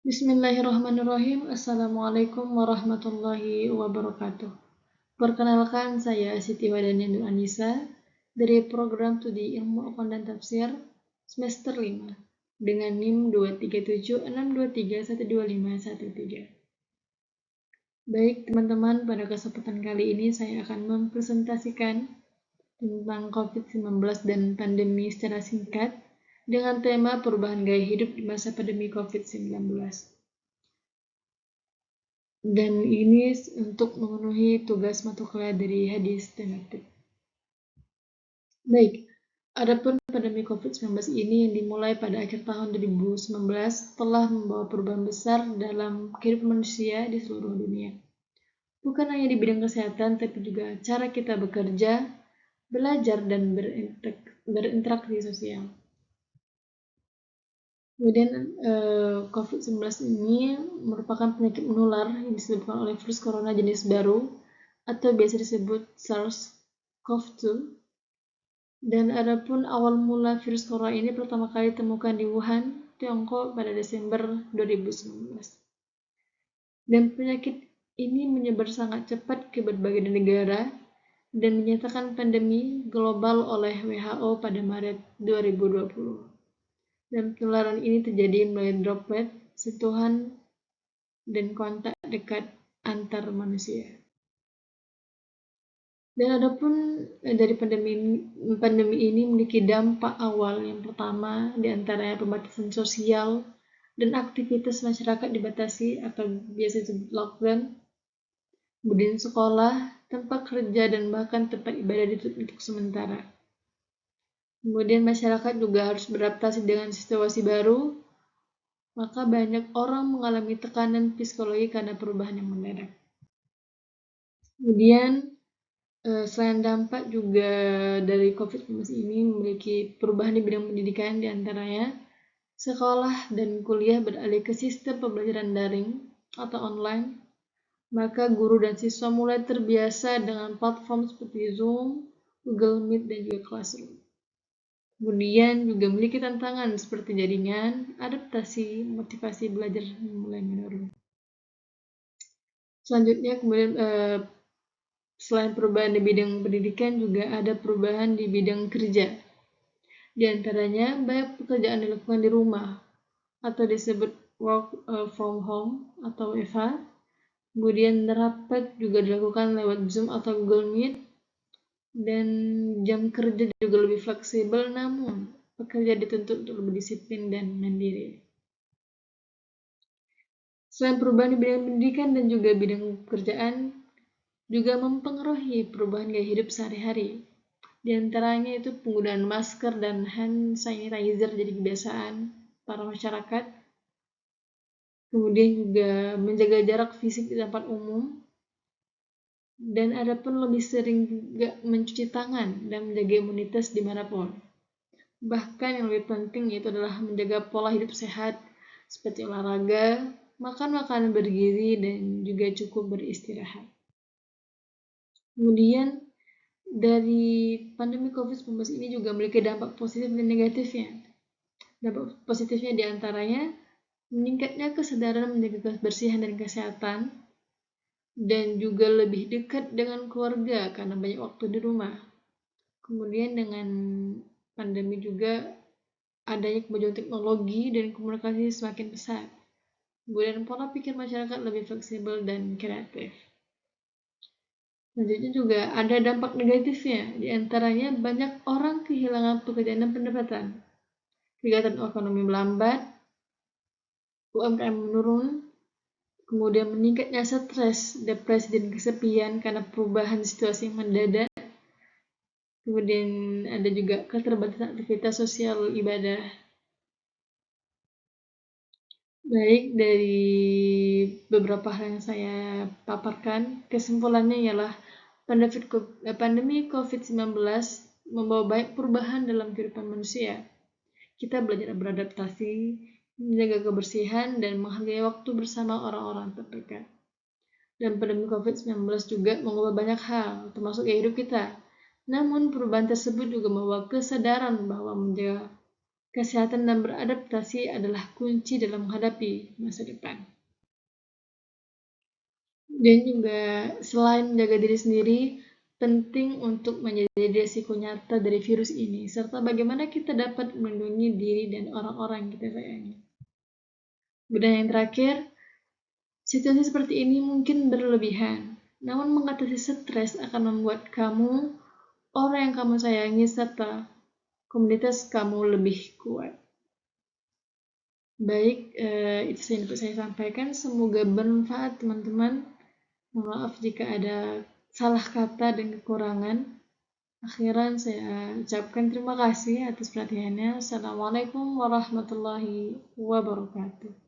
Bismillahirrahmanirrahim. Assalamualaikum warahmatullahi wabarakatuh. Perkenalkan, saya Siti Wadani Nur Anissa dari program Studi Ilmu Al-Quran dan Tafsir semester 5 dengan NIM 23762312513. Baik teman-teman, pada kesempatan kali ini saya akan mempresentasikan tentang COVID-19 dan pandemi secara singkat dengan tema perubahan gaya hidup di masa pandemi COVID-19. Dan ini untuk memenuhi tugas mata kuliah dari hadis tematik. Baik, adapun pandemi COVID-19 ini yang dimulai pada akhir tahun 2019 telah membawa perubahan besar dalam kehidupan manusia di seluruh dunia. Bukan hanya di bidang kesehatan, tapi juga cara kita bekerja, belajar, dan berinteraksi sosial. Kemudian COVID-19 ini merupakan penyakit menular yang disebabkan oleh virus corona jenis baru atau biasa disebut SARS-CoV-2. Dan adapun awal mula virus corona ini pertama kali ditemukan di Wuhan, Tiongkok pada Desember 2019. Dan penyakit ini menyebar sangat cepat ke berbagai negara dan dinyatakan pandemi global oleh WHO pada Maret 2020. Dan penularan ini terjadi melalui droplet, sentuhan, dan kontak dekat antar manusia. Dan adapun dari pandemi ini memiliki dampak awal. Yang pertama, diantaranya pembatasan sosial dan aktivitas masyarakat dibatasi atau biasa disebut lockdown. Kemudian sekolah, tempat kerja, dan bahkan tempat ibadah ditutup untuk sementara. Kemudian masyarakat juga harus beradaptasi dengan situasi baru, maka banyak orang mengalami tekanan psikologi karena perubahan yang mendadak. Kemudian selain dampak juga dari COVID-19 ini memiliki perubahan di bidang pendidikan, diantaranya sekolah dan kuliah beralih ke sistem pembelajaran daring atau online, maka guru dan siswa mulai terbiasa dengan platform seperti Zoom, Google Meet, dan juga Classroom. Kemudian juga memiliki tantangan seperti jaringan, adaptasi, motivasi belajar mulai menurun. Selanjutnya kemudian selain perubahan di bidang pendidikan juga ada perubahan di bidang kerja. Di antaranya banyak pekerjaan dilakukan di rumah atau disebut work from home atau WFH. Kemudian rapat juga dilakukan lewat Zoom atau Google Meet. Dan jam kerja juga lebih fleksibel, namun pekerja dituntut untuk lebih disiplin dan mandiri. Selain perubahan di bidang pendidikan dan juga bidang pekerjaan, juga mempengaruhi perubahan gaya hidup sehari-hari. Di antaranya itu penggunaan masker dan hand sanitizer jadi kebiasaan para masyarakat. Kemudian juga menjaga jarak fisik di tempat umum. Dan ada pun lebih sering juga mencuci tangan dan menjaga imunitas dimanapun. Bahkan yang lebih penting itu adalah menjaga pola hidup sehat seperti olahraga, makan makanan bergizi, dan juga cukup beristirahat. Kemudian dari pandemi COVID-19 ini juga memiliki dampak positif dan negatifnya. Dampak positifnya diantaranya meningkatnya kesadaran menjaga kebersihan dan kesehatan, dan juga lebih dekat dengan keluarga karena banyak waktu di rumah. Kemudian dengan pandemi juga adanya kemajuan teknologi dan komunikasi semakin pesat. Kemudian pola pikir masyarakat lebih fleksibel dan kreatif. Selanjutnya juga ada dampak negatifnya, di antaranya banyak orang kehilangan pekerjaan dan pendapatan. Kegiatan ekonomi melambat, UMKM menurun, kemudian meningkatnya stres, depresi, dan kesepian karena perubahan situasi yang mendadak. Kemudian ada juga keterbatasan aktivitas sosial ibadah. Baik, dari beberapa hal yang saya paparkan, kesimpulannya ialah pandemi COVID-19 membawa banyak perubahan dalam kehidupan manusia. Kita belajar beradaptasi, menjaga kebersihan, dan menghargai waktu bersama orang-orang terdekat. Dan pandemi COVID-19 juga mengubah banyak hal, termasuk hidup kita. Namun perubahan tersebut juga membawa kesadaran bahwa menjaga kesehatan dan beradaptasi adalah kunci dalam menghadapi masa depan. Dan juga selain menjaga diri sendiri, penting untuk menjadi risiko nyata dari virus ini, serta bagaimana kita dapat melindungi diri dan orang-orang yang kita sayangi. Dan yang terakhir, situasi seperti ini mungkin berlebihan, namun mengatasi stres akan membuat kamu, orang yang kamu sayangi, serta komunitas kamu lebih kuat. Baik, itu saja yang dapat saya sampaikan. Semoga bermanfaat, teman-teman. Mohon maaf jika ada salah kata dan kekurangan. Akhiran saya ucapkan terima kasih atas perhatiannya. Assalamualaikum warahmatullahi wabarakatuh.